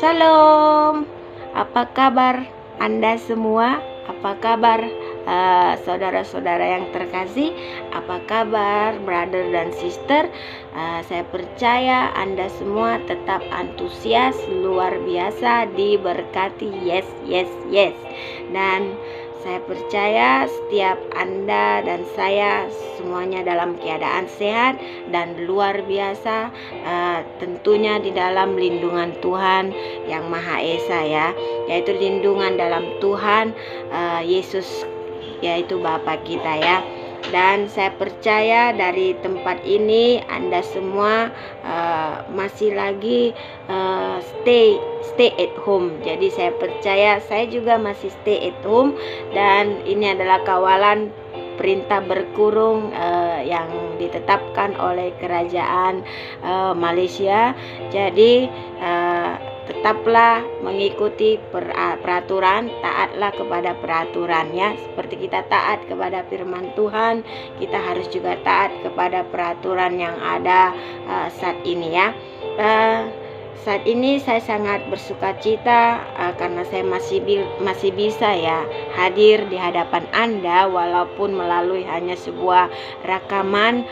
Shalom, apa kabar Anda semua? Apa kabar saudara-saudara yang terkasih? Apa kabar brother dan sister? Saya percaya Anda semua tetap antusias, luar biasa, diberkati. Yes. Dan saya percaya setiap Anda dan saya semuanya dalam keadaan sehat dan luar biasa, tentunya di dalam lindungan Tuhan yang Maha Esa ya, yaitu lindungan dalam Tuhan Yesus, yaitu Bapa kita ya. Dan saya percaya dari tempat ini Anda semua masih lagi stay at home. Jadi saya percaya saya juga masih stay at home, dan ini adalah kawalan perintah berkurung yang ditetapkan oleh kerajaan Malaysia. Jadi tetaplah mengikuti peraturan, taatlah kepada peraturannya. Seperti kita taat kepada firman Tuhan, kita harus juga taat kepada peraturan yang ada saat ini ya. Saat ini saya sangat bersukacita karena saya masih bisa ya hadir di hadapan Anda, walaupun melalui hanya sebuah rekaman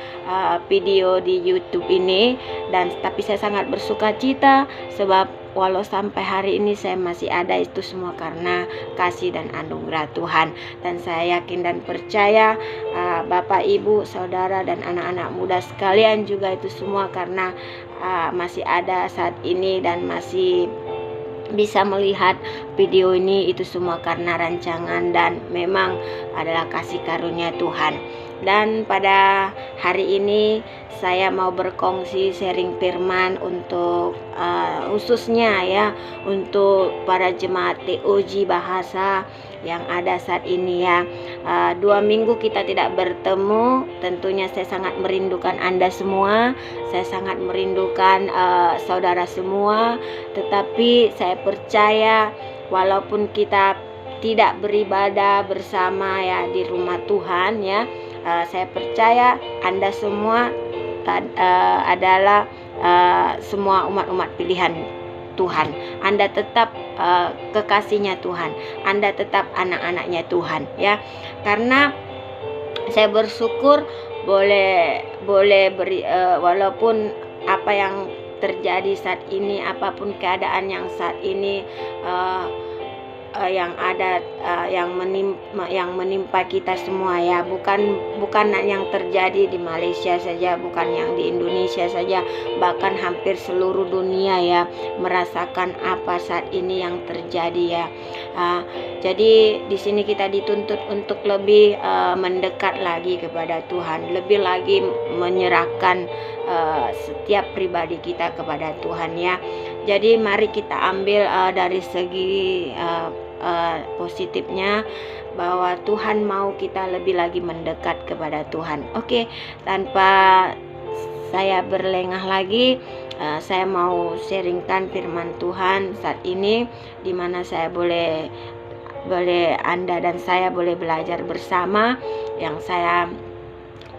video di YouTube ini. Dan tapi saya sangat bersukacita sebab walau sampai hari ini saya masih ada, itu semua karena kasih dan anugerah Tuhan. Dan saya yakin dan percaya Bapak, Ibu, Saudara, dan anak-anak muda sekalian juga itu semua karena masih ada saat ini dan masih bisa melihat video ini, itu semua karena rancangan dan memang adalah kasih karunia Tuhan. Dan pada hari ini saya mau berkongsi sharing firman untuk khususnya ya untuk para jemaat TOG bahasa yang ada saat ini ya. 2 minggu kita tidak bertemu, tentunya saya sangat merindukan Anda semua, saya sangat merindukan saudara semua. Tetapi saya percaya walaupun kita tidak beribadah bersama ya di rumah Tuhan ya, saya percaya Anda semua adalah semua umat-umat pilihan Tuhan. Anda tetap kekasihnya Tuhan, Anda tetap anak-anaknya Tuhan ya. Karena saya bersyukur boleh beri walaupun apa yang terjadi saat ini, apapun keadaan yang saat ini yang ada yang menimpa kita semua ya, bukan yang terjadi di Malaysia saja, bukan yang di Indonesia saja, bahkan hampir seluruh dunia ya merasakan apa saat ini yang terjadi ya. Jadi di sini kita dituntut untuk lebih mendekat lagi kepada Tuhan, lebih lagi menyerahkan setiap pribadi kita kepada Tuhan ya. Jadi mari kita ambil dari segi positifnya, bahwa Tuhan mau kita lebih lagi mendekat kepada Tuhan. Oke, tanpa saya berlengah lagi, saya mau sharingkan firman Tuhan saat ini, di mana saya boleh Anda dan saya boleh belajar bersama. Yang saya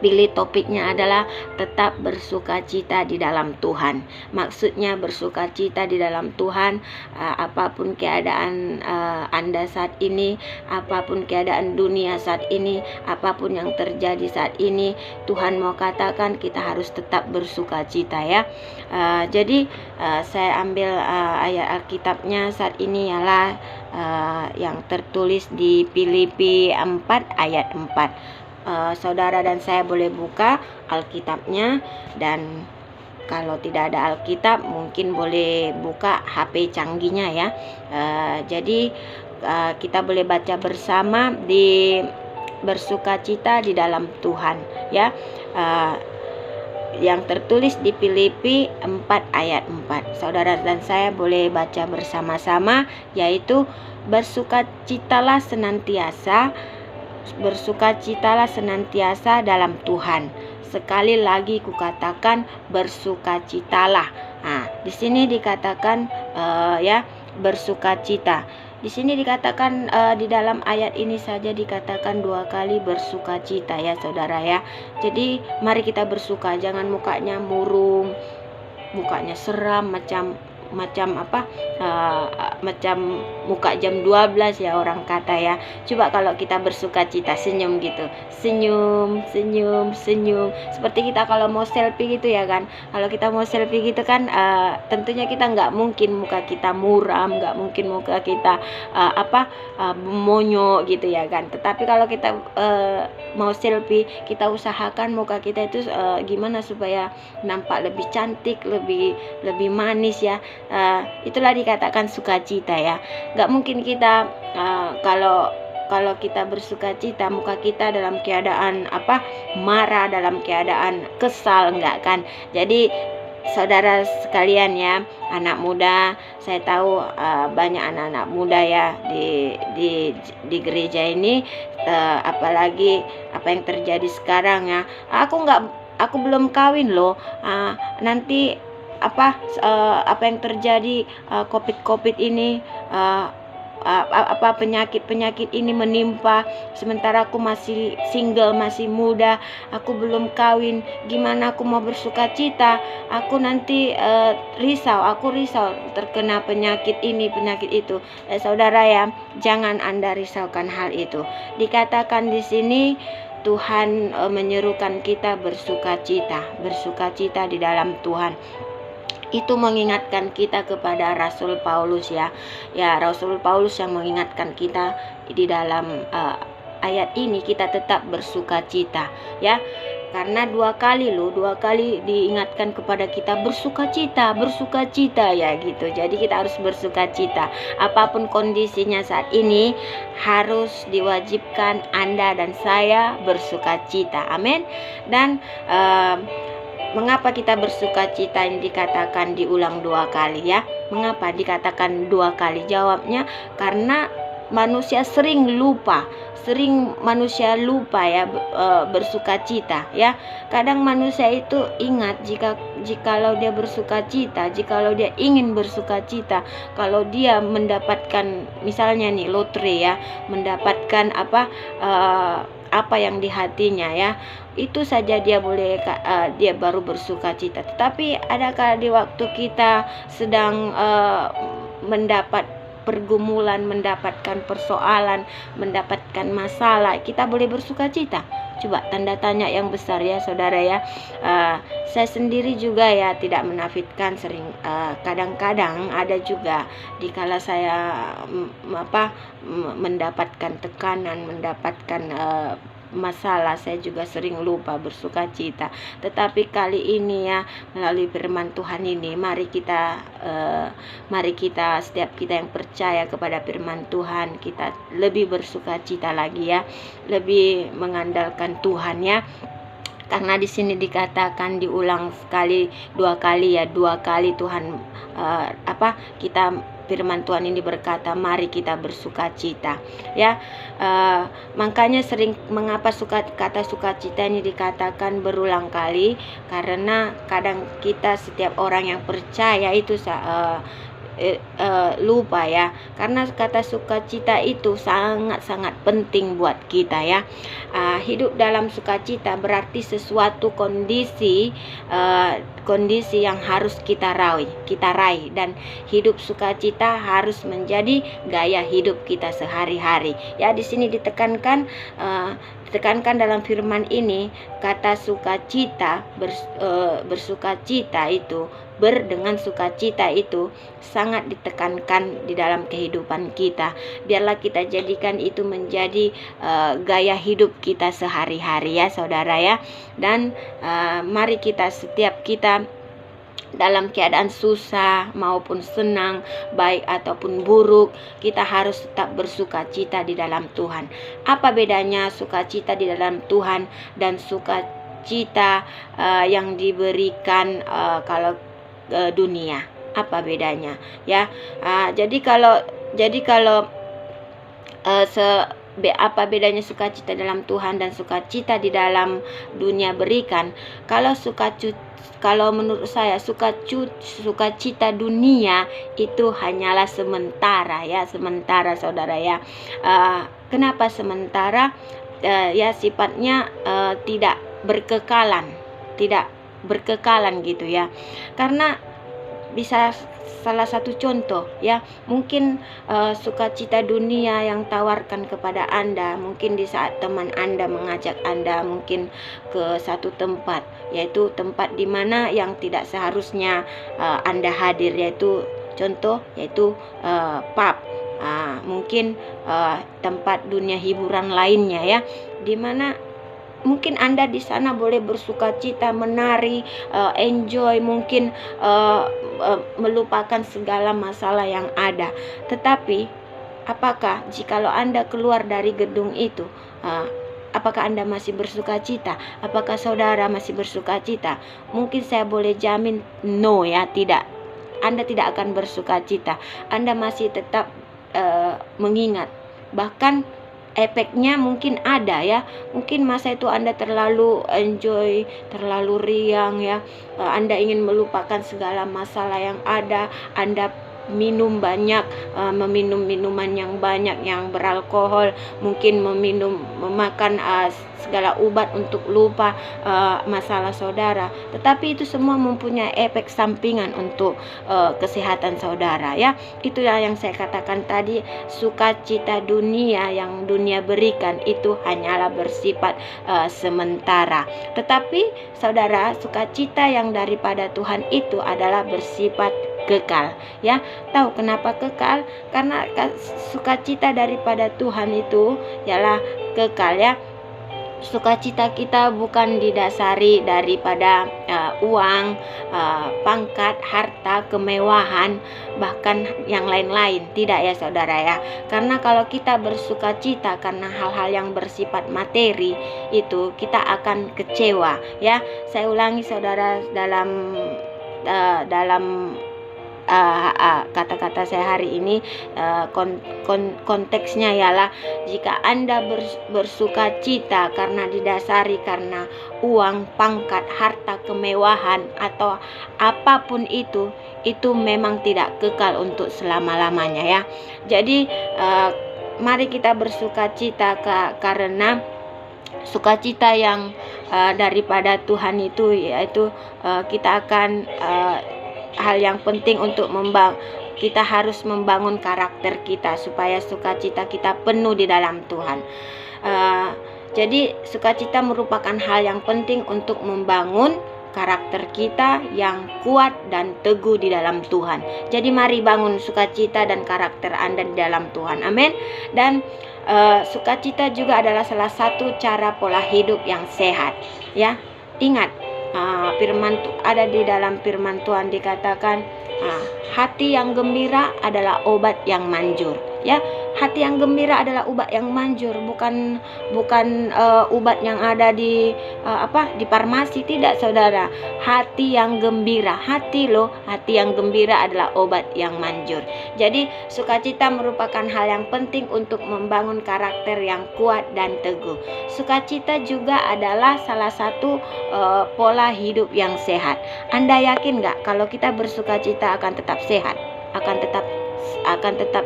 pilih topiknya adalah tetap bersukacita di dalam Tuhan. Maksudnya bersukacita di dalam Tuhan, apapun keadaan Anda saat ini, apapun keadaan dunia saat ini, apapun yang terjadi saat ini, Tuhan mau katakan kita harus tetap bersukacita ya. Jadi saya ambil ayat Alkitabnya saat ini ialah yang tertulis di Filipi 4 ayat 4. Saudara dan saya boleh buka Alkitabnya, dan kalau tidak ada Alkitab mungkin boleh buka HP canggihnya ya. Jadi kita boleh baca bersama di bersukacita di dalam Tuhan ya. Yang tertulis di Filipi 4 ayat 4. Saudara dan saya boleh baca bersama-sama, yaitu bersukacitalah senantiasa dalam Tuhan. Sekali lagi kukatakan bersukacitalah. Di sini dikatakan ya bersukacita. Di sini dikatakan di dalam ayat ini saja dikatakan 2 kali bersukacita ya saudara ya. Jadi mari kita bersuka, jangan mukanya murung, mukanya seram macam macam apa, macam muka jam 12 ya orang kata ya. Coba kalau kita bersuka cita, senyum gitu, senyum senyum senyum, seperti kita kalau mau selfie gitu ya kan. Kalau kita mau selfie gitu kan, tentunya kita nggak mungkin muka kita muram, nggak mungkin muka kita monyok gitu ya kan. Tetapi kalau kita mau selfie, kita usahakan muka kita itu gimana supaya nampak lebih cantik, lebih manis ya. Itulah dikatakan sukacita ya. Nggak mungkin kita kalau kita bersuka cita, muka kita dalam keadaan marah, dalam keadaan kesal, enggak kan. Jadi saudara sekalian ya, anak muda, saya tahu banyak anak-anak muda ya di gereja ini, apalagi apa yang terjadi sekarang ya. Aku belum kawin loh. Nanti apa yang terjadi, COVID ini, penyakit ini menimpa, sementara aku masih single, masih muda, aku belum kawin, gimana aku mau bersuka cita? Aku nanti aku risau terkena penyakit ini, penyakit itu. Saudara ya, jangan Anda risaukan hal itu. Dikatakan di sini Tuhan menyerukan kita bersuka cita di dalam Tuhan. Itu mengingatkan kita kepada Rasul Paulus ya. Rasul Paulus yang mengingatkan kita di dalam ayat ini, kita tetap bersuka cita ya. Karena dua kali diingatkan kepada kita bersuka cita ya gitu. Jadi kita harus bersuka cita. Apapun kondisinya saat ini, harus diwajibkan Anda dan saya bersuka cita. Amin. Dan mengapa kita bersuka cita ini dikatakan diulang 2 kali ya? Mengapa dikatakan 2 kali? Jawabnya karena manusia sering lupa ya bersuka cita ya. Kadang manusia itu ingat jikalau dia bersuka cita, jikalau dia ingin bersuka cita, kalau dia mendapatkan misalnya nih lotre ya, mendapatkan apa yang di hatinya ya, itu saja dia baru bersuka cita. Tetapi adakah di waktu kita sedang mendapat pergumulan, mendapatkan persoalan, mendapatkan masalah, kita boleh bersuka cita? Coba tanda tanya yang besar ya saudara ya. Saya sendiri juga ya tidak menafikan, sering kadang-kadang ada juga dikala saya mendapatkan tekanan, mendapatkan masalah, saya juga sering lupa bersuka cita. Tetapi kali ini ya, melalui firman Tuhan ini, mari kita setiap kita yang percaya kepada firman Tuhan, kita lebih bersuka cita lagi ya, lebih mengandalkan Tuhan ya. Karena di sini dikatakan diulang 2 kali Tuhan kita, firman Tuhan ini berkata mari kita bersuka cita ya. Makanya mengapa kata sukacita ini dikatakan berulang kali, karena kadang kita, setiap orang yang percaya itu lupa ya. Karena kata sukacita itu sangat-sangat penting buat kita ya. Hidup dalam sukacita berarti sesuatu kondisi yang harus kita raih, dan hidup sukacita harus menjadi gaya hidup kita sehari-hari ya. Di sini ditekankan dalam firman ini, kata sukacita, bersukacita itu, dengan sukacita itu sangat ditekankan di dalam kehidupan kita. Biarlah kita jadikan itu menjadi gaya hidup kita sehari-hari ya saudara ya. Dan mari setiap kita dalam keadaan susah maupun senang, baik ataupun buruk, kita harus tetap bersukacita di dalam Tuhan. Apa bedanya sukacita di dalam Tuhan dan sukacita yang diberikan kalau dunia? Apa bedanya ya? Jadi kalau apa bedanya sukacita dalam Tuhan dan sukacita di dalam dunia berikan? Kalau menurut saya sukacita dunia itu hanyalah sementara ya, sementara saudara ya. Kenapa sementara? Ya sifatnya tidak berkekalan gitu ya. Karena bisa salah satu contoh ya. Mungkin sukacita dunia yang tawarkan kepada Anda, mungkin di saat teman Anda mengajak Anda mungkin ke satu tempat, yaitu tempat di mana yang tidak seharusnya Anda hadir, yaitu contoh yaitu pub, mungkin tempat dunia hiburan lainnya ya, di mana mungkin Anda di sana boleh bersukacita, menari, enjoy, mungkin melupakan segala masalah yang ada. Tetapi apakah jikalau Anda keluar dari gedung itu, apakah Anda masih bersukacita? Apakah saudara masih bersukacita? Mungkin saya boleh jamin no ya, tidak. Anda tidak akan bersukacita. Anda masih tetap mengingat. Bahkan efeknya mungkin ada ya. Mungkin masa itu Anda terlalu enjoy, terlalu riang ya. Anda ingin melupakan segala masalah yang ada. Anda minum banyak, meminum minuman yang banyak yang beralkohol, mungkin memakan segala obat untuk lupa masalah saudara. Tetapi itu semua mempunyai efek sampingan untuk kesehatan saudara ya. Itulah yang saya katakan tadi, sukacita dunia yang dunia berikan itu hanyalah bersifat sementara. Tetapi saudara, sukacita yang daripada Tuhan itu adalah bersifat kekal ya. Tahu kenapa kekal? Karena sukacita daripada Tuhan itu ialah kekal ya. Sukacita kita bukan didasari daripada uang, pangkat, harta, kemewahan, bahkan yang lain-lain. Tidak ya saudara ya. Karena kalau kita bersukacita karena hal-hal yang bersifat materi, itu kita akan kecewa ya. Saya ulangi saudara, dalam kata-kata saya hari ini, konteksnya ialah jika Anda bersukacita karena didasari karena uang, pangkat, harta, kemewahan atau apapun itu memang tidak kekal untuk selama-lamanya ya. Jadi mari kita bersukacita karena sukacita yang daripada Tuhan itu, yaitu kita akan hal yang penting untuk kita harus membangun karakter kita supaya sukacita kita penuh di dalam Tuhan. Jadi sukacita merupakan hal yang penting untuk membangun karakter kita yang kuat dan teguh di dalam Tuhan. Jadi mari bangun sukacita dan karakter Anda di dalam Tuhan. Amin. Dan sukacita juga adalah salah satu cara pola hidup yang sehat ya. Ingat, ada di dalam firman Tuhan dikatakan, hati yang gembira adalah obat yang manjur ya. Hati yang gembira adalah obat yang manjur, bukan obat yang ada di di farmasi, tidak saudara. Hati yang gembira, hati yang gembira adalah obat yang manjur. Jadi sukacita merupakan hal yang penting untuk membangun karakter yang kuat dan teguh. Sukacita juga adalah salah satu pola hidup yang sehat. Anda yakin nggak kalau kita bersukacita akan tetap sehat, akan tetap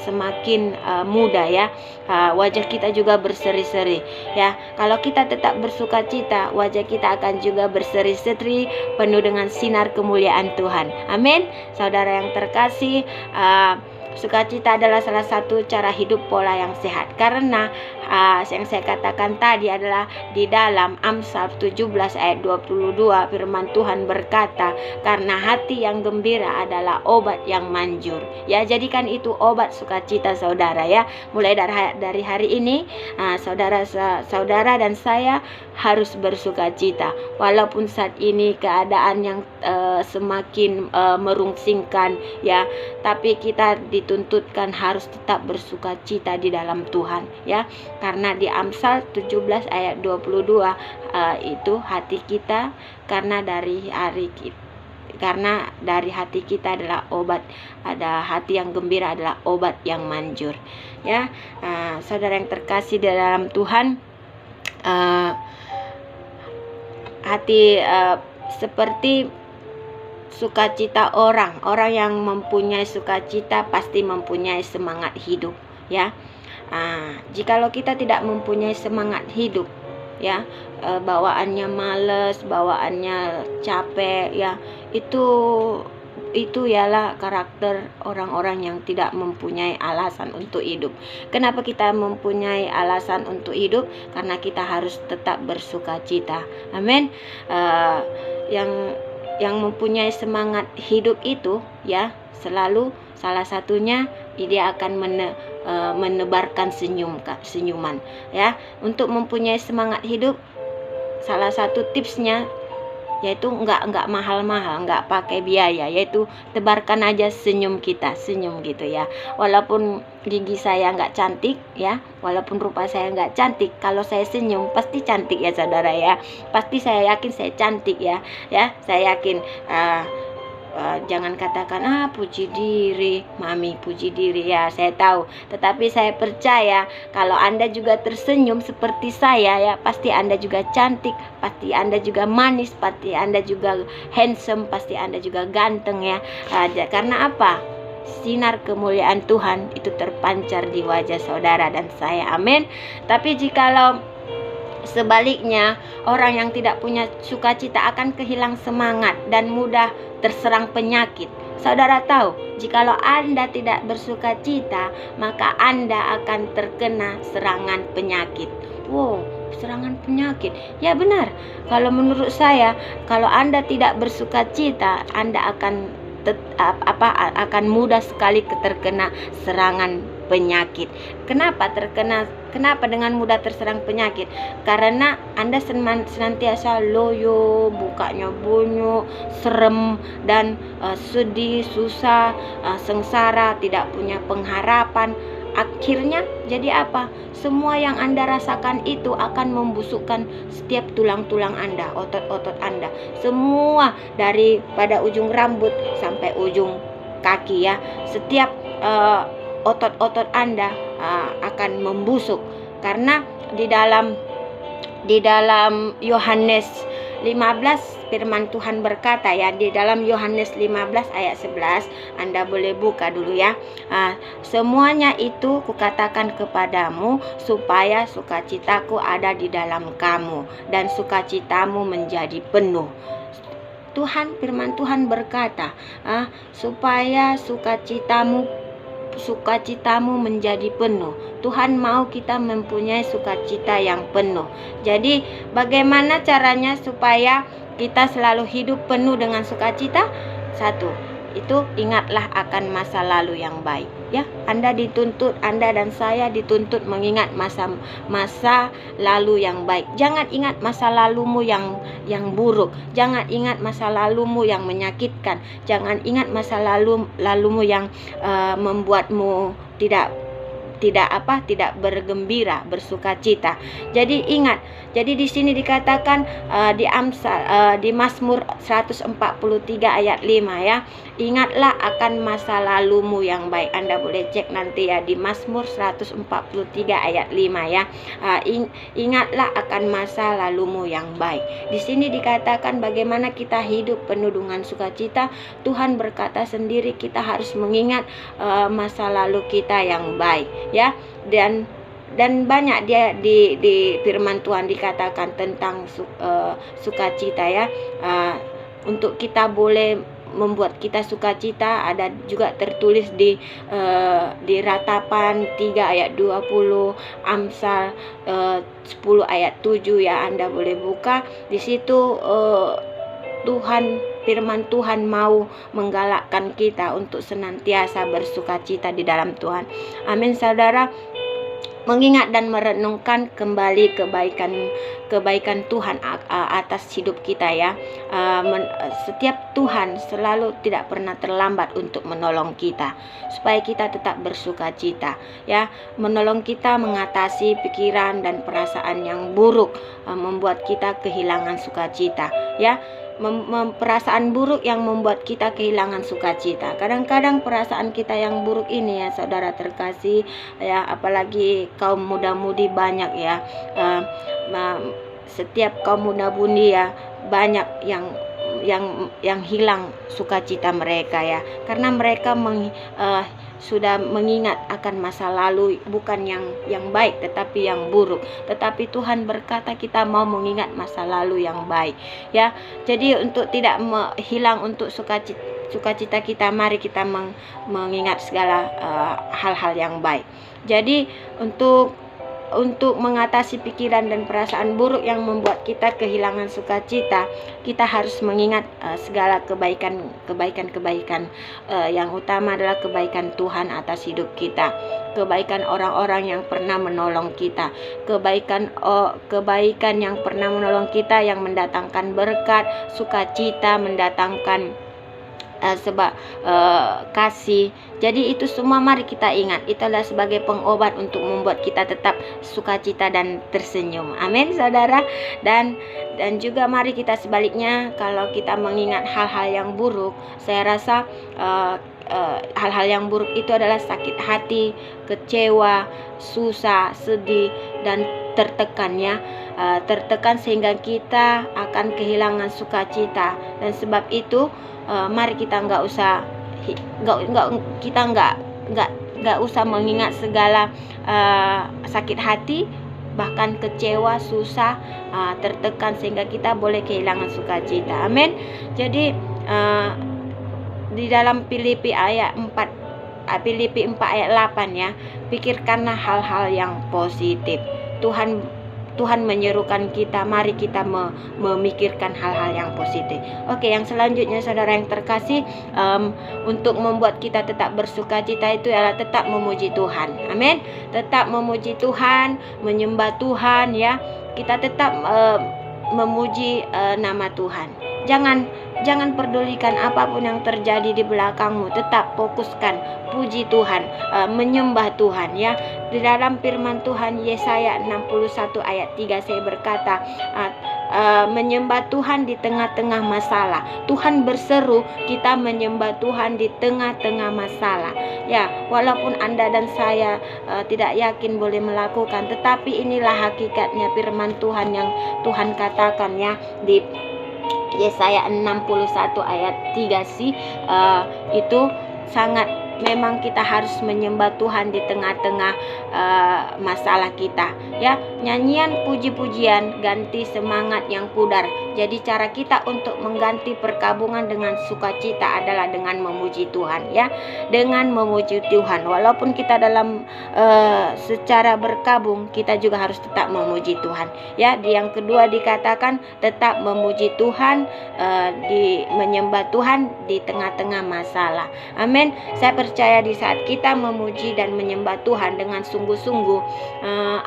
semakin muda ya. Wajah kita juga berseri-seri ya. Kalau kita tetap bersukacita, wajah kita akan juga berseri-seri, penuh dengan sinar kemuliaan Tuhan. Amin. Saudara yang terkasih, sukacita adalah salah satu cara hidup pola yang sehat. Karena yang saya katakan tadi adalah di dalam Amsal 17 ayat 22 firman Tuhan berkata, karena hati yang gembira adalah obat yang manjur. Ya, jadikan itu obat sukacita saudara ya. Mulai dari hari ini saudara dan saya harus bersukacita. Walaupun saat ini keadaan yang semakin merungsingkan ya, tapi kita dituntutkan harus tetap bersukacita di dalam Tuhan ya. Karena di Amsal 17 ayat 22 itu hati kita, karena dari hati kita adalah obat, ada hati yang gembira adalah obat yang manjur ya. Saudara yang terkasih di dalam Tuhan, hati seperti sukacita orang yang mempunyai sukacita pasti mempunyai semangat hidup ya. Jikalau kita tidak mempunyai semangat hidup ya, bawaannya males, bawaannya capek ya, itu itu ialah karakter orang-orang yang tidak mempunyai alasan untuk hidup. Kenapa kita mempunyai alasan untuk hidup? Karena kita harus tetap bersuka cita. Amin. Yang mempunyai semangat hidup itu ya selalu salah satunya dia akan menebarkan senyuman ya. Untuk mempunyai semangat hidup, salah satu tipsnya yaitu nggak mahal-mahal, nggak pakai biaya, yaitu tebarkan aja senyum kita, senyum gitu ya. Walaupun gigi saya nggak cantik ya, walaupun rupa saya nggak cantik, kalau saya senyum pasti cantik ya saudara ya. Pasti saya yakin saya cantik ya, saya yakin. Jangan katakan puji diri, mami puji diri ya, saya tahu. Tetapi saya percaya kalau Anda juga tersenyum seperti saya ya, pasti Anda juga cantik, pasti Anda juga manis, pasti Anda juga handsome, pasti Anda juga ganteng ya. Karena apa? Sinar kemuliaan Tuhan itu terpancar di wajah saudara dan saya. Amin. Tapi jikalau sebaliknya, orang yang tidak punya sukacita akan kehilang semangat dan mudah terserang penyakit. Saudara tahu, jikalau Anda tidak bersukacita, maka Anda akan terkena serangan penyakit. Wow, serangan penyakit. Ya benar. Kalau menurut saya, kalau Anda tidak bersukacita, Anda akan mudah sekali terkena serangan penyakit. Kenapa dengan mudah terserang penyakit? Karena Anda senantiasa loyo, bukanya bunyi, serem, dan sedih, susah, sengsara, tidak punya pengharapan. Akhirnya jadi apa? Semua yang Anda rasakan itu akan membusukkan setiap tulang-tulang Anda, otot-otot Anda. Semua pada ujung rambut sampai ujung kaki ya. Setiap otot-otot Anda akan membusuk. Karena di dalam Yohanes 15 firman Tuhan berkata ya, di dalam Yohanes 15 ayat 11, Anda boleh buka dulu ya. Semuanya itu kukatakan kepadamu supaya sukacitaku ada di dalam kamu dan sukacitamu menjadi penuh. Firman Tuhan berkata, supaya sukacitamu menjadi penuh. Tuhan mau kita mempunyai sukacita yang penuh. Jadi bagaimana caranya supaya kita selalu hidup penuh dengan sukacita? Satu, itu ingatlah akan masa lalu yang baik ya. Anda dan saya dituntut mengingat masa lalu yang baik. Jangan ingat masa lalumu yang buruk. Jangan ingat masa lalumu yang menyakitkan. Jangan ingat masa lalumu yang membuatmu tidak bergembira, bersukacita. Jadi ingat. Jadi di sini dikatakan di Mazmur 143 ayat 5 ya. Ingatlah akan masa lalumu yang baik. Anda boleh cek nanti ya di Mazmur 143 ayat 5 ya. Ingatlah akan masa lalumu yang baik. Di sini dikatakan bagaimana kita hidup penuh dengan sukacita. Tuhan berkata sendiri kita harus mengingat masa lalu kita yang baik ya. Dan banyak dia di firman Tuhan dikatakan tentang sukacita ya. Untuk kita boleh membuat kita sukacita ada juga tertulis di Ratapan 3 ayat 20, Amsal 10 ayat 7 ya. Anda boleh buka di situ. Firman Tuhan mau menggalakkan kita untuk senantiasa bersukacita di dalam Tuhan. Amin saudara. Mengingat dan merenungkan kembali kebaikan Tuhan atas hidup kita ya. Setiap Tuhan selalu tidak pernah terlambat untuk menolong kita supaya kita tetap bersukacita ya. Menolong kita mengatasi pikiran dan perasaan yang buruk, membuat kita kehilangan sukacita ya. Perasaan buruk yang membuat kita kehilangan sukacita. Kadang-kadang perasaan kita yang buruk ini ya saudara terkasih ya, apalagi kaum muda-mudi banyak ya. Setiap kaum muda-mudi ya banyak yang hilang sukacita mereka ya, karena mereka sudah mengingat akan masa lalu, bukan yang baik tetapi yang buruk. Tetapi Tuhan berkata kita mau mengingat masa lalu yang baik ya. Jadi untuk tidak hilang untuk sukacita kita, mari kita mengingat segala hal-hal yang baik. Jadi untuk mengatasi pikiran dan perasaan buruk yang membuat kita kehilangan sukacita, kita harus mengingat segala kebaikan yang utama adalah kebaikan Tuhan atas hidup kita, kebaikan orang-orang yang pernah menolong kita, kebaikan yang pernah menolong kita, yang mendatangkan berkat, sukacita, mendatangkan kasih. Jadi itu semua mari kita ingat, itu adalah sebagai pengobat untuk membuat kita tetap sukacita dan tersenyum. Amin, saudara. Dan juga mari kita sebaliknya, kalau kita mengingat hal-hal yang buruk, saya rasa hal-hal yang buruk itu adalah sakit hati, kecewa, susah, sedih, dan tertekan ya. Tertekan sehingga kita akan kehilangan sukacita. Dan sebab itu mari kita nggak usah mengingat segala sakit hati, bahkan kecewa, susah, tertekan, sehingga kita boleh kehilangan sukacita. Amin. Jadi di dalam Filipi 4 ayat 8 ya, pikirkanlah hal-hal yang positif. Tuhan menyerukan kita, mari kita memikirkan hal-hal yang positif. Oke, yang selanjutnya saudara yang terkasih, untuk membuat kita tetap bersukacita itu adalah tetap memuji Tuhan. Amin. Tetap memuji Tuhan, menyembah Tuhan ya. Kita tetap memuji nama Tuhan. Jangan pedulikan apapun yang terjadi di belakangmu, tetap fokuskan puji Tuhan, menyembah Tuhan ya. Di dalam firman Tuhan Yesaya 61 ayat 3 saya berkata, menyembah Tuhan di tengah-tengah masalah. Tuhan berseru kita menyembah Tuhan di tengah-tengah masalah. Ya, walaupun Anda dan saya tidak yakin boleh melakukan, tetapi inilah hakikatnya firman Tuhan yang Tuhan katakan ya di Yesaya 61 ayat 3 sih, itu sangat memang kita harus menyembah Tuhan di tengah-tengah masalah kita ya. Nyanyian puji-pujian ganti semangat yang pudar. Jadi cara kita untuk mengganti perkabungan dengan sukacita adalah dengan memuji Tuhan ya, dengan memuji Tuhan. Walaupun kita dalam secara berkabung, kita juga harus tetap memuji Tuhan ya. Yang kedua dikatakan tetap memuji Tuhan, menyembah Tuhan di tengah-tengah masalah. Amin. Saya percaya di saat kita memuji dan menyembah Tuhan dengan sungguh-sungguh,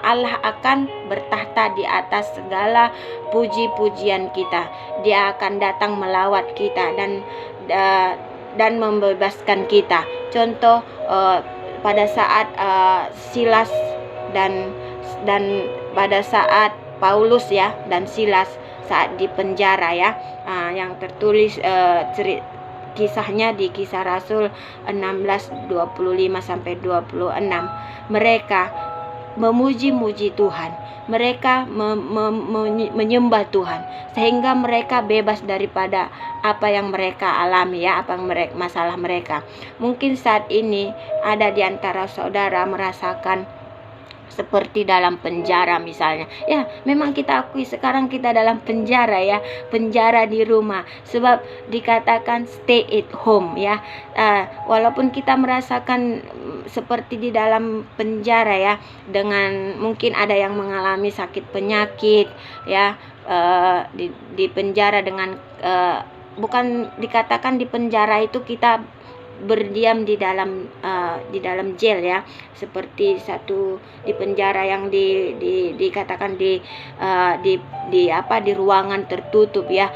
Allah akan bertahta di atas segala puji-pujian kita. Dia akan datang melawat kita dan membebaskan kita. Contoh pada saat Silas dan pada saat Paulus ya dan Silas saat di penjara ya, yang tertulis kisahnya di Kisah Rasul 16:25 sampai 26. Mereka memuji-muji Tuhan, mereka menyembah Tuhan sehingga mereka bebas daripada apa yang mereka alami ya, masalah mereka. Mungkin saat ini ada di antara saudara merasakan seperti dalam penjara misalnya. Ya, memang kita akui sekarang kita dalam penjara ya, penjara di rumah. Sebab dikatakan stay at home ya. Walaupun kita merasakan seperti di dalam penjara ya, dengan mungkin ada yang mengalami sakit penyakit ya, di penjara dengan bukan dikatakan di penjara itu kita berdiam di dalam jail ya, seperti satu di penjara yang dikatakan di ruangan tertutup ya.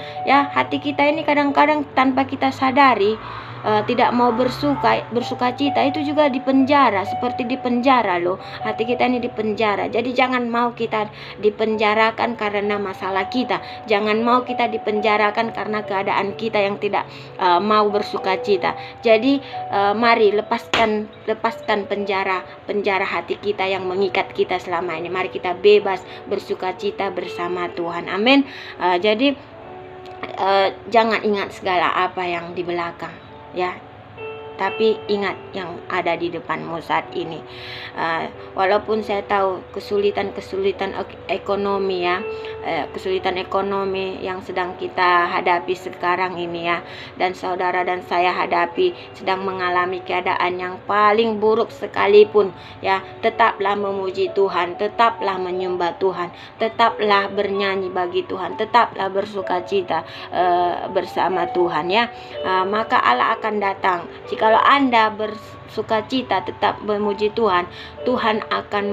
Hati kita ini kadang-kadang tanpa kita sadari tidak mau bersuka cita, itu juga di penjara, seperti di penjara loh. Hati kita ini di penjara. Jadi jangan mau kita dipenjarakan karena masalah kita. Jangan mau kita dipenjarakan karena keadaan kita yang tidak mau bersuka cita. Jadi mari lepaskan penjara hati kita yang mengikat kita selama ini. Mari kita bebas bersuka cita bersama Tuhan. Amin. Jadi jangan ingat segala apa yang di belakang ya, Tapi ingat yang ada di depanmu saat ini. Walaupun saya tahu kesulitan ekonomi ya, kesulitan ekonomi yang sedang kita hadapi sekarang ini ya, dan saudara dan saya hadapi sedang mengalami keadaan yang paling buruk sekalipun ya, tetaplah memuji Tuhan, tetaplah menyembah Tuhan, tetaplah bernyanyi bagi Tuhan, tetaplah bersukacita bersama Tuhan ya. Maka Allah akan datang. Jikalau Anda bersukacita tetap memuji Tuhan, Tuhan akan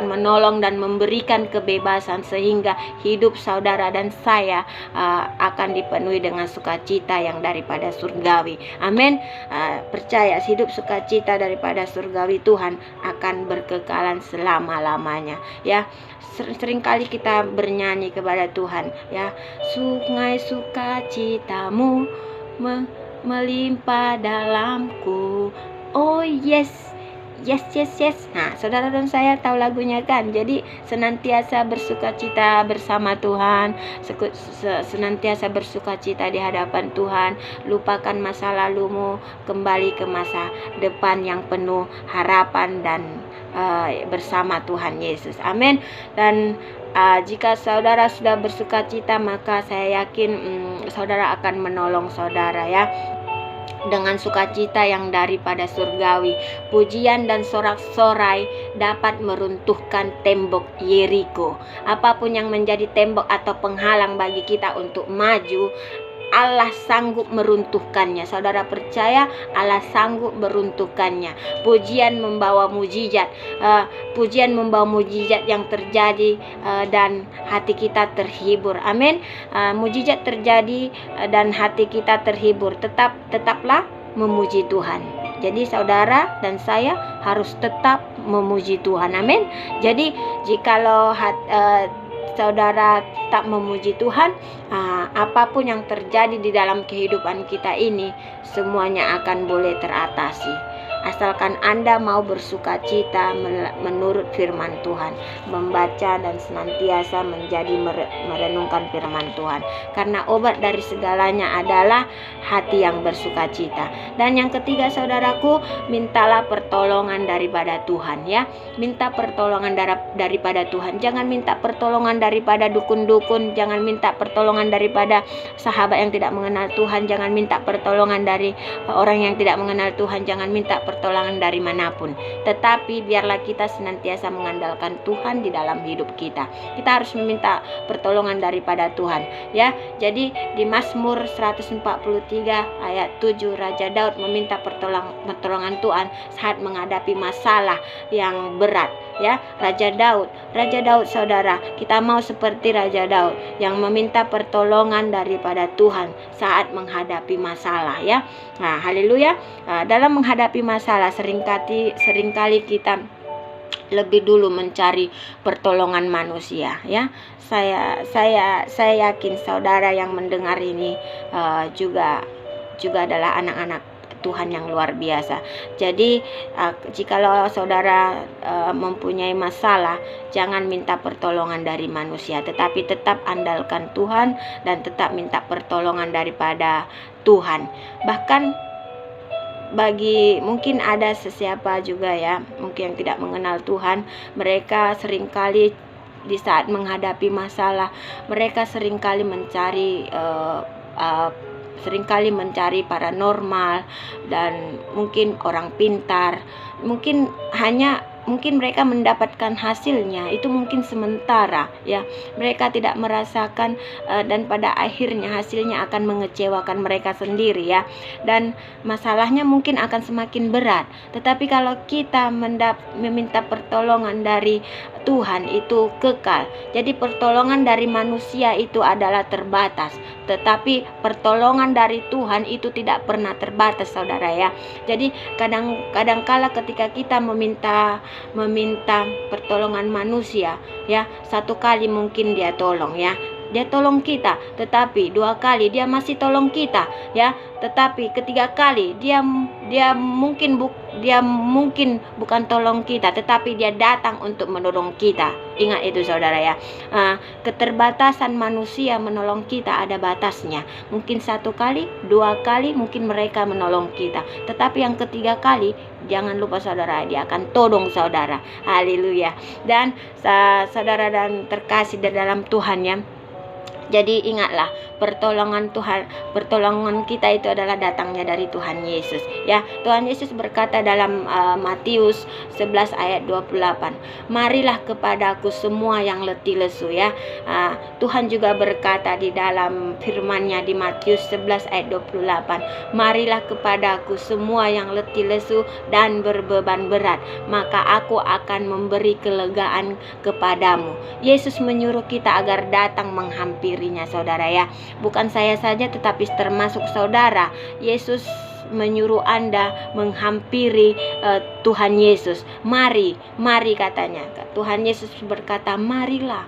menolong dan memberikan kebebasan sehingga hidup saudara dan saya akan dipenuhi dengan sukacita yang daripada surgawi. Amin. Percaya hidup sukacita daripada surgawi Tuhan akan berkekalan selama-lamanya ya. Seringkali kita bernyanyi kepada Tuhan ya, sungai sukacitamu melimpah dalamku. Oh yes. Nah, saudara dan saya tahu lagunya kan. Jadi senantiasa bersukacita bersama Tuhan, senantiasa bersukacita di hadapan Tuhan. Lupakan masa lalumu, kembali ke masa depan yang penuh harapan dan bersama Tuhan Yesus. Amin. Dan jika saudara sudah bersukacita, maka saya yakin saudara akan menolong saudara ya, dengan sukacita yang daripada surgawi. Pujian dan sorak-sorai dapat meruntuhkan tembok Yeriko. Apapun yang menjadi tembok atau penghalang bagi kita untuk maju, Allah sanggup meruntuhkannya. Saudara percaya Allah sanggup meruntuhkannya. Pujian membawa mujizat, pujian membawa mujizat yang terjadi dan hati kita terhibur. Amin. Mujizat terjadi dan hati kita terhibur. Tetaplah memuji Tuhan. Jadi saudara dan saya harus tetap memuji Tuhan. Amin. Jadi jikalau saudara tak memuji Tuhan, apapun yang terjadi di dalam kehidupan kita ini, semuanya akan boleh teratasi. Asalkan Anda mau bersukacita menurut firman Tuhan, membaca dan senantiasa menjadi merenungkan firman Tuhan. Karena obat dari segalanya adalah hati yang bersukacita. Dan yang ketiga saudaraku, mintalah pertolongan daripada Tuhan ya. Minta pertolongan daripada Tuhan. Jangan minta pertolongan daripada dukun-dukun, jangan minta pertolongan daripada sahabat yang tidak mengenal Tuhan, jangan minta pertolongan dari orang yang tidak mengenal Tuhan, jangan minta pertolongan dari manapun. Tetapi biarlah kita senantiasa mengandalkan Tuhan di dalam hidup kita. Kita harus meminta pertolongan daripada Tuhan ya. Jadi di Mazmur 143 ayat 7, Raja Daud meminta pertolongan Tuhan saat menghadapi masalah yang berat ya. Raja Daud saudara, kita mau seperti Raja Daud yang meminta pertolongan daripada Tuhan saat menghadapi masalah ya. Nah, haleluya. Dalam menghadapi masalah seringkali kita lebih dulu mencari pertolongan manusia ya. Saya yakin saudara yang mendengar ini juga adalah anak-anak Tuhan yang luar biasa. Jadi jikalau saudara mempunyai masalah, jangan minta pertolongan dari manusia, tetapi tetap andalkan Tuhan dan tetap minta pertolongan daripada Tuhan. Bahkan bagi mungkin ada sesiapa juga ya, mungkin yang tidak mengenal Tuhan, mereka seringkali di saat menghadapi masalah, mereka seringkali mencari paranormal dan mungkin orang pintar. Mungkin mereka mendapatkan hasilnya itu mungkin sementara ya. Mereka tidak merasakan dan pada akhirnya hasilnya akan mengecewakan mereka sendiri ya. Dan masalahnya mungkin akan semakin berat. Tetapi kalau kita meminta pertolongan dari Tuhan itu kekal. Jadi pertolongan dari manusia itu adalah terbatas, tetapi pertolongan dari Tuhan itu tidak pernah terbatas saudara ya. Jadi kadang-kala ketika kita meminta pertolongan manusia ya, satu kali mungkin dia tolong ya, dia tolong kita, tetapi 2 kali dia masih tolong kita, ya. Tetapi ketiga kali dia mungkin bukan tolong kita, tetapi dia datang untuk menolong kita. Ingat itu saudara ya. Keterbatasan manusia menolong kita ada batasnya. Mungkin 1 kali, 2 kali mungkin mereka menolong kita, tetapi yang ketiga kali jangan lupa saudara, dia akan tolong saudara. Haleluya. Dan saudara dan terkasih di dalam Tuhan ya, jadi ingatlah, pertolongan kita itu adalah datangnya dari Tuhan Yesus, ya. Tuhan Yesus berkata dalam Matius 11 ayat 28, marilah kepadaku semua yang letih lesu, ya. Tuhan juga berkata di dalam firman-Nya di Matius 11 ayat 28, marilah kepadaku semua yang letih lesu dan berbeban berat, maka aku akan memberi kelegaan kepadamu. Yesus menyuruh kita agar datang menghampirinya saudara ya. Bukan saya saja tetapi termasuk saudara. Yesus menyuruh Anda menghampiri Tuhan Yesus. Mari katanya. Tuhan Yesus berkata, marilah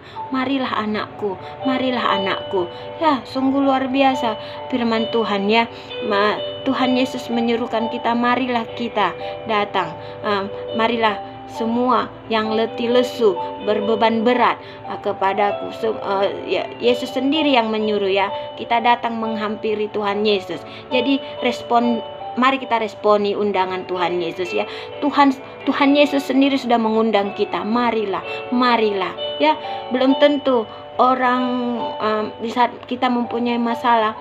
anakku, marilah anakku. Ya, sungguh luar biasa firman Tuhan ya. Tuhan Yesus menyuruhkan kita, marilah kita datang. Marilah semua yang letih lesu berbeban berat kepadaku. Yesus sendiri yang menyuruh ya, kita datang menghampiri Tuhan Yesus. Jadi mari kita responi undangan Tuhan Yesus ya. Tuhan Yesus sendiri sudah mengundang kita, marilah ya. Belum tentu orang di saat kita mempunyai masalah,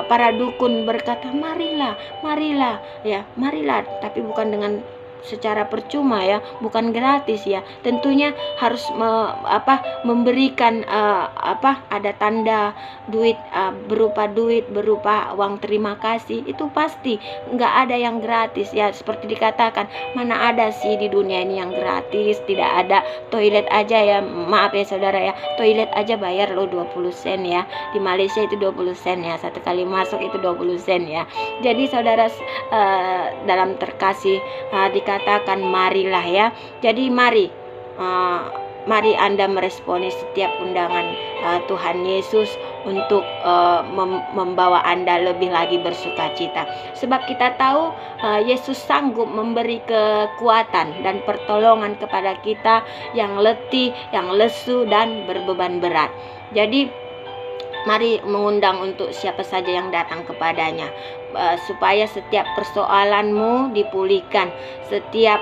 para dukun berkata marilah ya, marilah, tapi bukan dengan secara percuma ya, bukan gratis ya. Tentunya harus memberikan ada tanda duit, berupa uang terima kasih. Itu pasti nggak ada yang gratis ya. Seperti dikatakan, mana ada sih di dunia ini yang gratis. Tidak ada. Toilet aja ya, maaf ya saudara ya, toilet aja bayar loh 20 sen ya. Di Malaysia itu 20 sen ya, 1 kali masuk itu 20 sen ya. Jadi saudara dalam terkasih, dikatakan marilah ya. Jadi mari Anda meresponi setiap undangan Tuhan Yesus untuk membawa Anda lebih lagi bersukacita. Sebab kita tahu Yesus sanggup memberi kekuatan dan pertolongan kepada kita yang letih, yang lesu dan berbeban berat. Jadi mari mengundang untuk siapa saja yang datang kepadanya, supaya setiap persoalanmu dipulihkan, setiap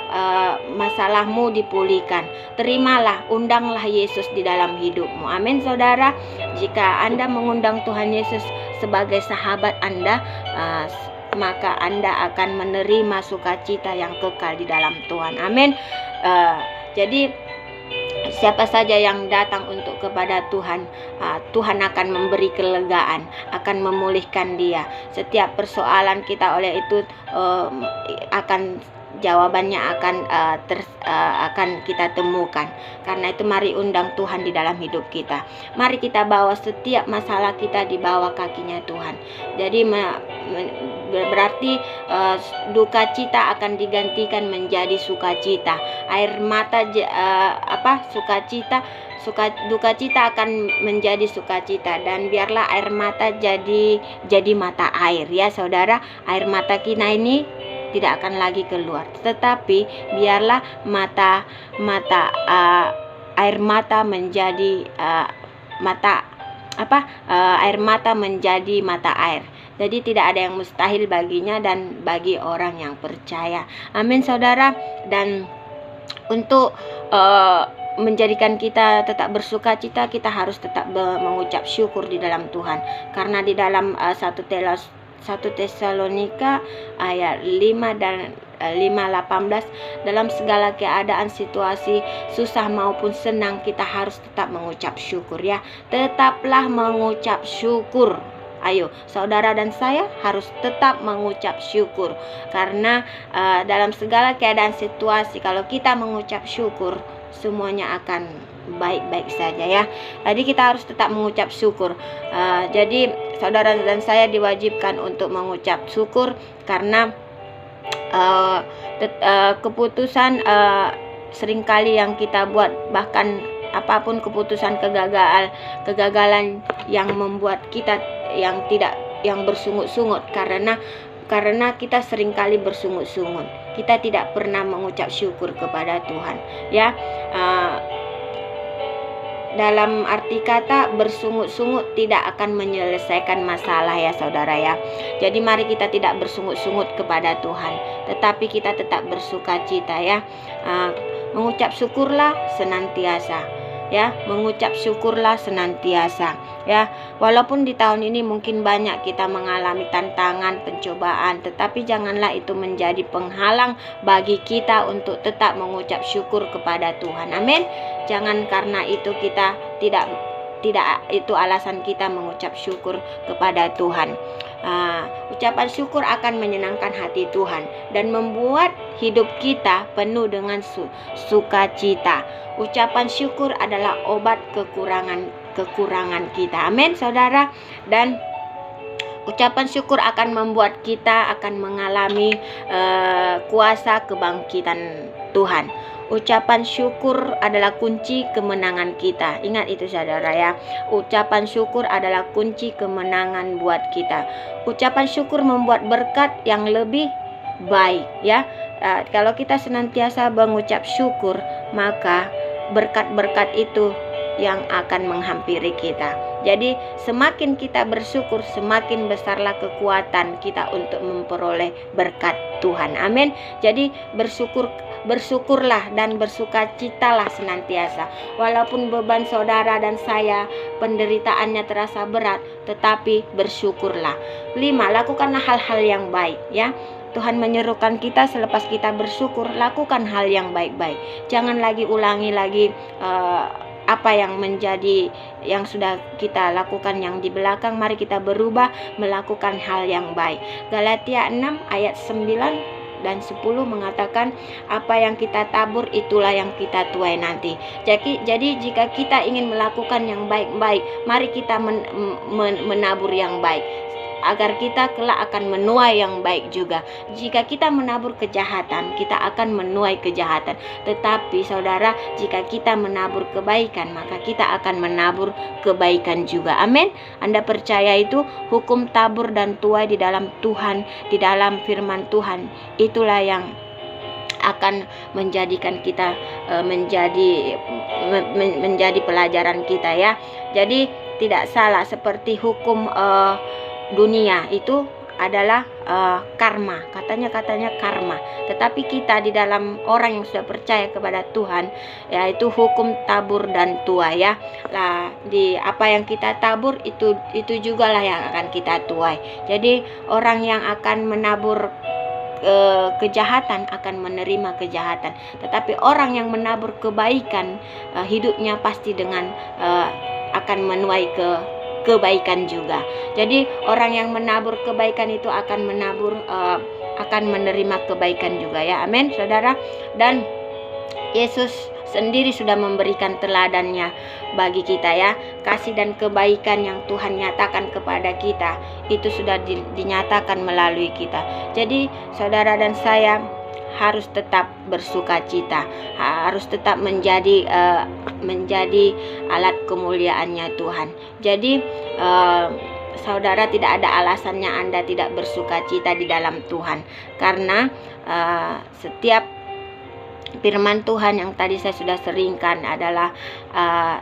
masalahmu dipulihkan. Terimalah, undanglah Yesus di dalam hidupmu. Amin saudara. Jika Anda mengundang Tuhan Yesus sebagai sahabat Anda, maka Anda akan menerima sukacita yang kekal di dalam Tuhan. Amin. Jadi siapa saja yang datang untuk kepada Tuhan, Tuhan akan memberi kelegaan, akan memulihkan dia. Setiap persoalan kita oleh itu jawabannya akan kita temukan. Karena itu mari undang Tuhan di dalam hidup kita. Mari kita bawa setiap masalah kita di bawah kakinya Tuhan. Jadi berarti duka cita akan digantikan menjadi sukacita. Air mata duka cita akan menjadi sukacita, dan biarlah air mata jadi mata air ya saudara. Air mata kita ini tidak akan lagi keluar, tetapi biarlah air mata menjadi air mata menjadi mata air. Jadi tidak ada yang mustahil baginya dan bagi orang yang percaya. Amin saudara. Dan untuk menjadikan kita tetap bersukacita, kita harus tetap mengucap syukur di dalam Tuhan. Karena di dalam 1 Tesalonika ayat 5 dan 5:18, dalam segala keadaan, situasi susah maupun senang, kita harus tetap mengucap syukur ya. Tetaplah mengucap syukur. Ayo, saudara dan saya harus tetap mengucap syukur. Karena dalam segala keadaan situasi, kalau kita mengucap syukur, semuanya akan baik-baik saja ya. Jadi kita harus tetap mengucap syukur. Jadi saudara dan saya diwajibkan untuk mengucap syukur, karena keputusan seringkali yang kita buat, bahkan apapun keputusan kegagalan yang membuat kita yang bersungut-sungut, karena kita seringkali bersungut-sungut. Kita tidak pernah mengucap syukur kepada Tuhan, ya. Dalam arti kata, bersungut-sungut tidak akan menyelesaikan masalah, ya saudara, ya. Jadi mari kita tidak bersungut-sungut kepada Tuhan, tetapi kita tetap bersukacita, ya. Mengucap syukurlah senantiasa, ya. Mengucap syukurlah senantiasa, ya. Walaupun di tahun ini mungkin banyak kita mengalami tantangan, pencobaan, tetapi janganlah itu menjadi penghalang bagi kita untuk tetap mengucap syukur kepada Tuhan. Amin. Jangan karena itu kita tidak itu alasan kita mengucap syukur kepada Tuhan. Ucapan syukur akan menyenangkan hati Tuhan dan membuat hidup kita penuh dengan sukacita. Ucapan syukur adalah obat kekurangan kita. Amin, saudara. Dan ucapan syukur akan membuat kita akan mengalami kuasa kebangkitan Tuhan. Ucapan syukur adalah kunci kemenangan kita. Ingat itu, saudara, ya. Ucapan syukur adalah kunci kemenangan buat kita. Ucapan syukur membuat berkat yang lebih baik, ya. Kalau kita senantiasa mengucap syukur, maka berkat-berkat itu yang akan menghampiri kita. Jadi semakin kita bersyukur, semakin besarlah kekuatan kita untuk memperoleh berkat Tuhan. Amin. Jadi bersyukurlah dan bersukacitalah senantiasa. Walaupun beban saudara dan saya penderitaannya terasa berat, tetapi bersyukurlah. 5. Lakukanlah hal-hal yang baik, ya. Tuhan menyerukan kita selepas kita bersyukur, lakukan hal yang baik-baik. Jangan lagi ulangi lagi apa yang sudah kita lakukan yang di belakang. Mari kita berubah melakukan hal yang baik. Galatia 6 ayat 9 dan 10 mengatakan, apa yang kita tabur itulah yang kita tuai nanti. Jadi jika kita ingin melakukan yang baik-baik, mari kita menabur yang baik, agar kita kelak akan menuai yang baik juga. Jika kita menabur kejahatan, kita akan menuai kejahatan. Tetapi saudara, jika kita menabur kebaikan, maka kita akan menabur kebaikan juga. Amin. Anda percaya itu? Hukum tabur dan tuai di dalam Tuhan, di dalam firman Tuhan, itulah yang akan menjadikan kita menjadi pelajaran kita, ya. Jadi tidak salah seperti hukum dunia itu adalah karma, katanya karma. Tetapi kita di dalam orang yang sudah percaya kepada Tuhan, yaitu hukum tabur dan tuai, ya. Lah, di apa yang kita tabur itu juga lah yang akan kita tuai. Jadi orang yang akan menabur kejahatan akan menerima kejahatan, tetapi orang yang menabur kebaikan, hidupnya pasti dengan akan menuai kebaikan juga. Jadi orang yang menabur kebaikan itu akan menerima kebaikan juga, ya. Amin, saudara. Dan Yesus sendiri sudah memberikan teladannya bagi kita, ya. Kasih dan kebaikan yang Tuhan nyatakan kepada kita itu sudah dinyatakan melalui kita. Jadi saudara dan saya harus tetap bersukacita, harus tetap menjadi alat kemuliaannya Tuhan. Jadi saudara, tidak ada alasannya Anda tidak bersukacita di dalam Tuhan, karena setiap firman Tuhan yang tadi saya sudah seringkan adalah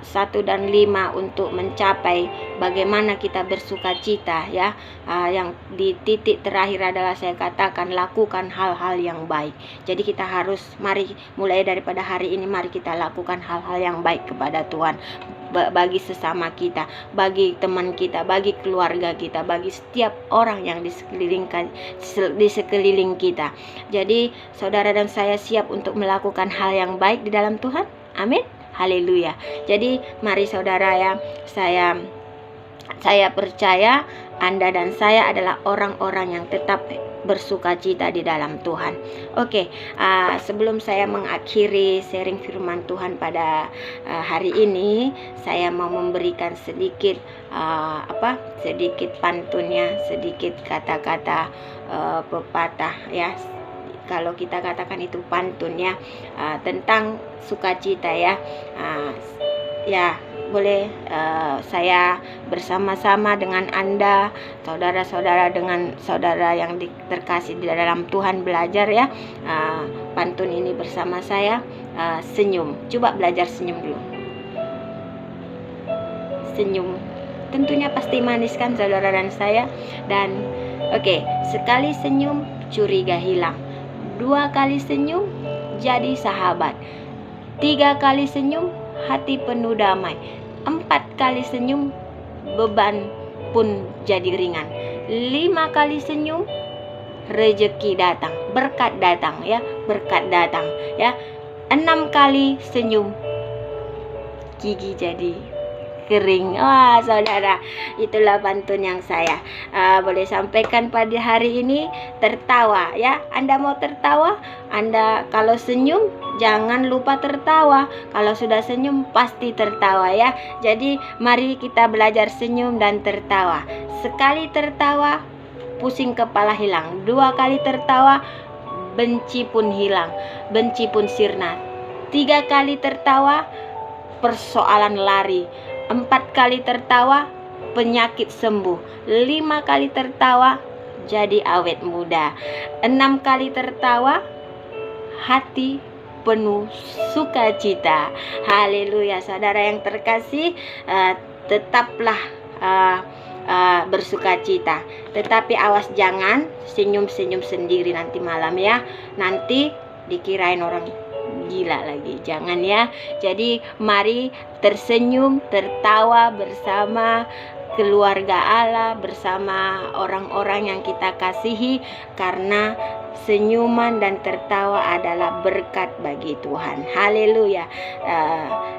1 dan 5 untuk mencapai bagaimana kita bersukacita, ya. Yang di titik terakhir adalah saya katakan lakukan hal-hal yang baik. Jadi kita harus, mari mulai daripada hari ini, mari kita lakukan hal-hal yang baik kepada Tuhan, bagi sesama kita, bagi teman kita, bagi keluarga kita, bagi setiap orang yang di sekeliling kita. Jadi saudara dan saya siap untuk melakukan hal yang baik di dalam Tuhan. Amin. Haleluya. Jadi mari saudara, ya, saya percaya Anda dan saya adalah orang-orang yang tetap bersukacita di dalam Tuhan. Oke, sebelum saya mengakhiri sharing firman Tuhan pada hari ini, saya mau memberikan sedikit sedikit pantunnya, sedikit kata-kata pepatah, ya. Kalau kita katakan itu pantun, ya, tentang sukacita, ya. ya boleh saya bersama-sama dengan Anda, saudara-saudara, dengan saudara yang terkasih di dalam Tuhan, belajar ya pantun ini bersama saya. Senyum, coba belajar senyum dulu. Senyum tentunya pasti manis kan saudara dan saya. Dan oke, sekali senyum curiga hilang, 2 kali senyum jadi sahabat, 3 kali senyum hati penuh damai, 4 kali senyum beban pun jadi ringan, 5 kali senyum rezeki datang, berkat datang ya, berkat datang ya, 6 kali senyum gigi jadi kering. Wah saudara, itulah pantun yang saya boleh sampaikan pada hari ini. Tertawa ya, Anda mau tertawa, Anda kalau senyum jangan lupa tertawa. Kalau sudah senyum pasti tertawa ya. Jadi mari kita belajar senyum dan tertawa. Sekali tertawa pusing kepala hilang, 2 kali tertawa benci pun hilang, benci pun sirna, 3 kali tertawa persoalan lari, 4 kali tertawa penyakit sembuh, 5 kali tertawa jadi awet muda, 6 kali tertawa hati penuh sukacita. Haleluya saudara yang terkasih, tetaplah bersukacita, tetapi awas jangan senyum-senyum sendiri nanti malam ya, nanti dikirain orang gila lagi, jangan ya. Jadi mari tersenyum, tertawa bersama keluarga Allah, bersama orang-orang yang kita kasihi, karena senyuman dan tertawa adalah berkat bagi Tuhan. Haleluya.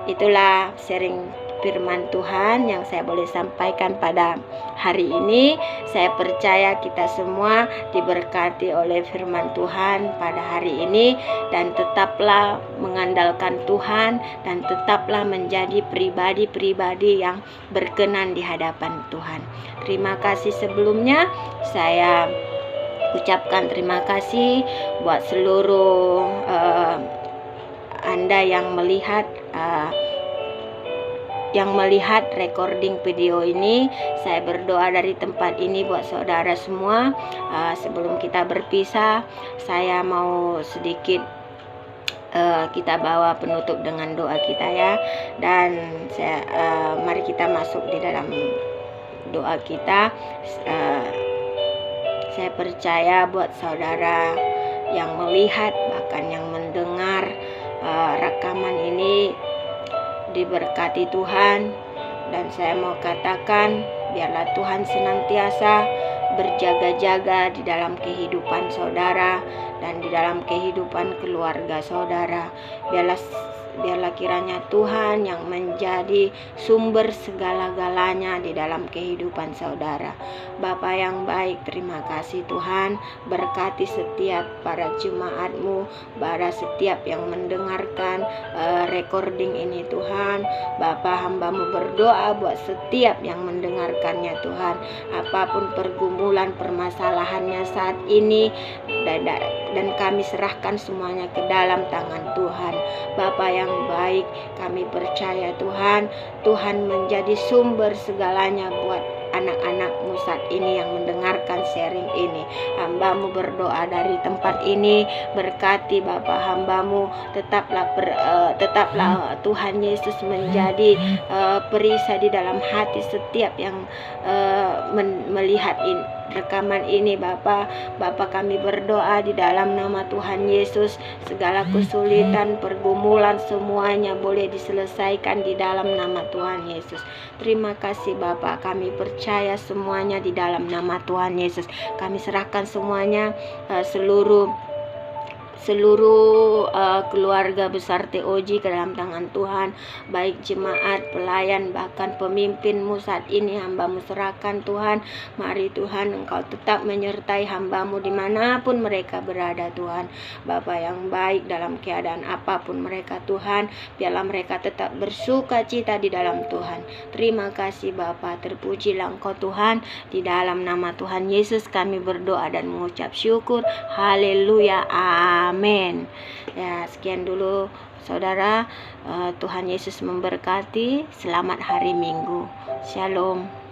Itulah sharing firman Tuhan yang saya boleh sampaikan pada hari ini. Saya percaya kita semua diberkati oleh firman Tuhan pada hari ini, dan tetaplah mengandalkan Tuhan dan tetaplah menjadi pribadi-pribadi yang berkenan di hadapan Tuhan. Terima kasih sebelumnya. Saya ucapkan terima kasih buat seluruh Anda yang melihat recording video ini. Saya berdoa dari tempat ini buat saudara semua. Sebelum kita berpisah, saya mau sedikit kita bawa penutup dengan doa kita ya. Dan mari kita masuk di dalam doa kita. Saya percaya buat saudara yang melihat bahkan yang mendengar rekaman ini diberkati Tuhan. Dan saya mau katakan, biarlah Tuhan senantiasa berjaga-jaga di dalam kehidupan saudara dan di dalam kehidupan keluarga saudara. Biarlah kiranya Tuhan yang menjadi sumber segala-galanya di dalam kehidupan saudara. Bapa yang baik, terima kasih Tuhan. Berkati setiap para jemaat-Mu, pada setiap yang mendengarkan recording ini Tuhan. Bapa, hamba-Mu berdoa buat setiap yang mendengarkannya Tuhan. Apapun pergumulan permasalahannya saat ini, dan kami serahkan semuanya ke dalam tangan Tuhan. Bapa yang baik, kami percaya Tuhan, Tuhan menjadi sumber segalanya buat anak-anak-Mu saat ini yang mendengarkan sharing ini. Hamba-Mu berdoa dari tempat ini, berkati Bapa hamba-Mu, tetaplah Tuhan Yesus menjadi perisai di dalam hati setiap yang melihat rekaman ini. Bapa kami berdoa di dalam nama Tuhan Yesus, segala kesulitan, pergumulan semuanya boleh diselesaikan di dalam nama Tuhan Yesus. Terima kasih Bapa, kami percaya semuanya di dalam nama Tuhan Yesus. Kami serahkan semuanya, seluruh keluarga besar TOG ke dalam tangan Tuhan, baik jemaat, pelayan, bahkan pemimpin-Mu saat ini hamba-Mu serahkan Tuhan. Mari Tuhan Engkau tetap menyertai hamba-Mu dimanapun mereka berada Tuhan. Bapa yang baik, dalam keadaan apapun mereka Tuhan, biarlah mereka tetap bersuka cita di dalam Tuhan. Terima kasih Bapa, terpujilah Engkau Tuhan. Di dalam nama Tuhan Yesus kami berdoa dan mengucap syukur. Haleluya, amin. Ya, sekian dulu saudara. Tuhan Yesus memberkati. Selamat hari Minggu. Shalom.